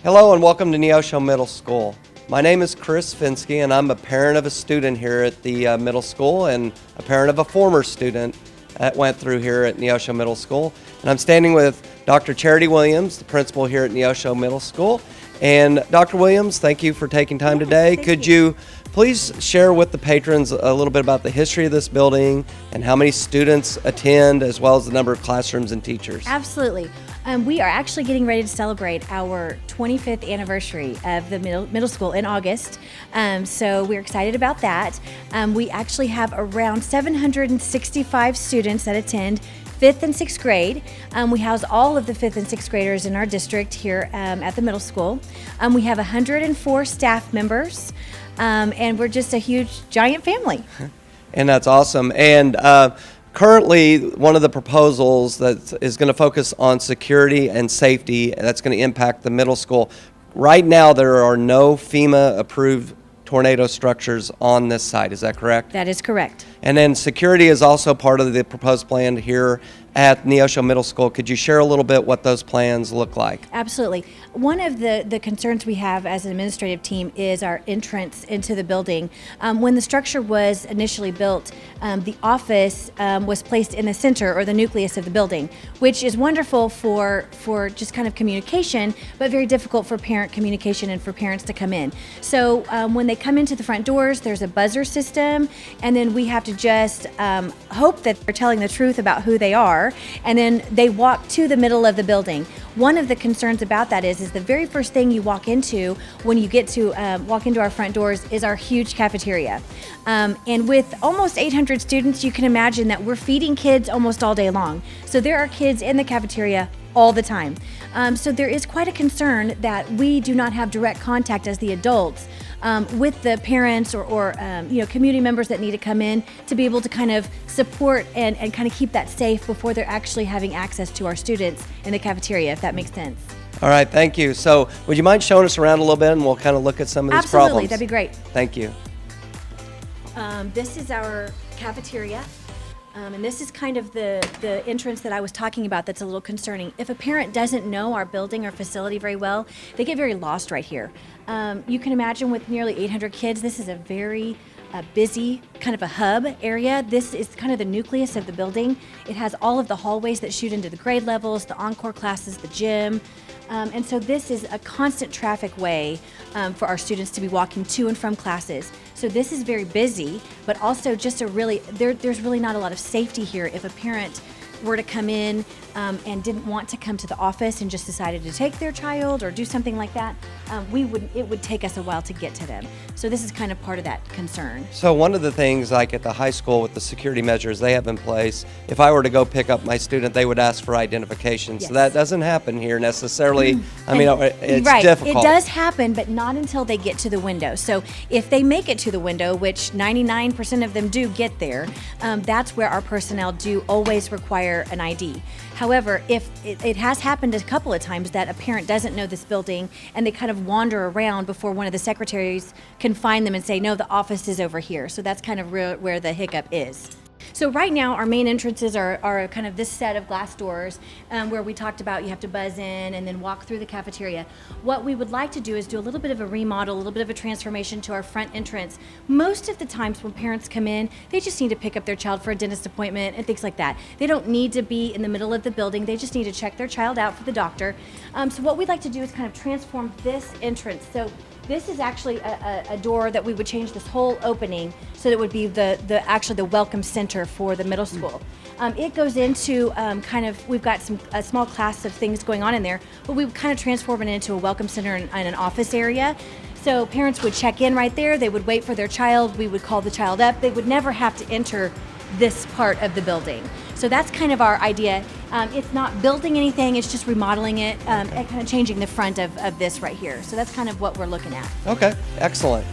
Hello and welcome to Neosho Middle School. My name is Chris Finsky and I'm a parent of a student here at the middle school and a parent of a former student that went through here at Neosho Middle School. And I'm standing with Dr. Charity Williams, the principal here at Neosho Middle School. And Dr. Williams, thank you for taking time today. Could you please share with the patrons a little bit about the history of this building and how many students attend, as well as the number of classrooms and teachers? Absolutely. We are actually getting ready to celebrate our 25th anniversary of the middle school in August. So we're excited about that. We actually have around 765 students that attend 5th and 6th grade. We house all of the 5th and 6th graders in our district here at the middle school. We have 104 staff members, and we're just a huge, giant family. And that's awesome. And currently, one of the proposals that is going to focus on security and safety, that's going to impact the middle school. Right now, there are no FEMA-approved tornado structures on this site. Is that correct? That is correct. And then security is also part of the proposed plan here at Neosho Middle School. Could you share a little bit what those plans look like? Absolutely. One of the concerns we have as an administrative team is our entrance into the building. When the structure was initially built, the office was placed in the center or the nucleus of the building, which is wonderful for just kind of communication, but very difficult for parent communication and for parents to come in. So when they come into the front doors, there's a buzzer system, and then we have to just hope that they're telling the truth about who they are, and then they walk to the middle of the building. One of the concerns about that is the very first thing you walk into when you get to walk into our front doors is our huge cafeteria. And with almost 800 students, you can imagine that we're feeding kids almost all day long. So there are kids in the cafeteria all the time. So there is quite a concern that we do not have direct contact as the adults with the parents or community members that need to come in to be able to kind of support and kind of keep that safe before they're actually having access to our students in the cafeteria, if that makes sense. All right, thank you. So would you mind showing us around a little bit and we'll kind of look at some of these problems? Absolutely, that'd be great. Thank you. This is our cafeteria. And this is kind of the entrance that I was talking about that's a little concerning. If a parent doesn't know our building or facility very well, they get very lost right here. You can imagine with nearly 800 kids, this is a very busy kind of a hub area. This is kind of the nucleus of the building. It has all of the hallways that shoot into the grade levels, the encore classes, the gym. And so this is a constant traffic way for our students to be walking to and from classes. So this is very busy, but also just there's really not a lot of safety here. If a parent were to come in and didn't want to come to the office and just decided to take their child or do something like that, it would take us a while to get to them. So this is kind of part of that concern. So one of the things, like at the high school with the security measures they have in place, if I were to go pick up my student, they would ask for identification. Yes. So that doesn't happen here necessarily. I mean, it's right. difficult. It does happen, but not until they get to the window. So if they make it to the window, which 99% of them do get there, that's where our personnel do always require an ID. However, if it has happened a couple of times that a parent doesn't know this building and they kind of wander around before one of the secretaries can find them and say, no, the office is over here. So that's kind of where the hiccup is. So right now our main entrances are kind of this set of glass doors where we talked about you have to buzz in and then walk through the cafeteria. What we would like to do is do a little bit of a remodel, a little bit of a transformation to our front entrance. Most of the times when parents come in, they just need to pick up their child for a dentist appointment and things like that. They don't need to be in the middle of the building. They just need to check their child out for the doctor. So what we'd like to do is kind of transform this entrance. So this is actually a door that we would change this whole opening so that it would be actually the welcome center for the middle school. It goes into we've got a small class of things going on in there, but we would kind of transform it into a welcome center and an office area. So parents would check in right there, they would wait for their child, we would call the child up, they would never have to enter this part of the building. So that's kind of our idea. It's not building anything, it's just remodeling it and kind of changing the front of this right here. So that's kind of what we're looking at. Okay, excellent.